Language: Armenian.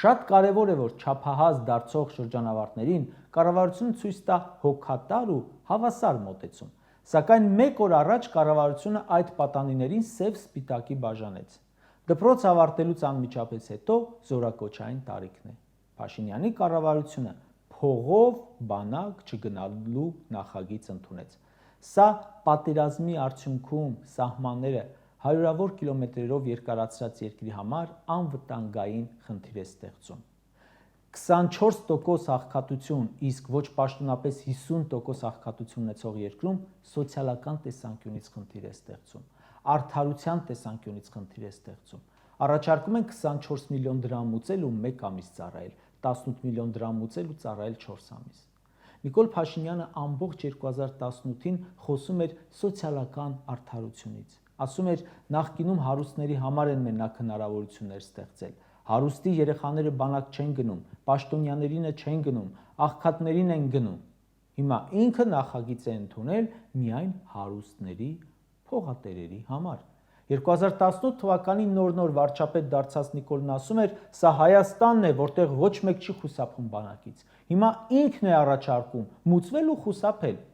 Շատ կարևոր է, որ չափահաս դարձող շրջանավարտներին կառավարությունը ցույց տա հոգատար ու հավասար մոտեցում, սակայն մեկ օր առաջ կառավարությունը այդ պատանիներին սև-սպիտակի բաժանեց։ Դպրոց ավարտելուց անմիջապես հետո զորակոչային տարիքն է։ Փաշինյանի կառավարությունը փողով բանակ չգնալու նախագիծ ընդունեց։ Սա պատերազմի արդյունքում սահմանները հարյուրավոր կիլոմետրերով երկարացրած երկրի համար անվտանգային խնդիր է ստեղծում։ 24% աղքատություն, իսկ ոչ պաշտոնապես 50% աղքատություն ունեցող երկրում սոցիալական տեսանկյունից խնդիր է ստեղծում, արդարության տեսանկյունից խնդիր է ստեղծում։ Առաջարկում են 24 միլիոն դրամ ուծել ու 1 ամիս ծառայել, 18 միլիոն դրամ ուծել ու ծառայել 4 ամիս։ Նիկոլ Փաշինյանը ամբողջ 2018-ին խոսում էր սոցիալական արդարությունից։ Ասում էր, նախկինում հարուստների համար են մենակ հնարավորություններ ստեղծել։ Հարուստի երեխաները բանակ չեն գնում, պաշտոնյաներինը չեն գնում, աղքատներին են գնում։ Հիմա ինքը նախագիծ է ընդունել միայն հարուստների, փողատերերի համար։ 2018 թվականին նոր վարչապետ դարձած Նիկոլն ասում էր, սա Հայաստանն է, որտեղ ոչ մեկ չի խուսափում բանակից։ Հիմա ինքն է առաջարկում մուծվել ու խուսափել։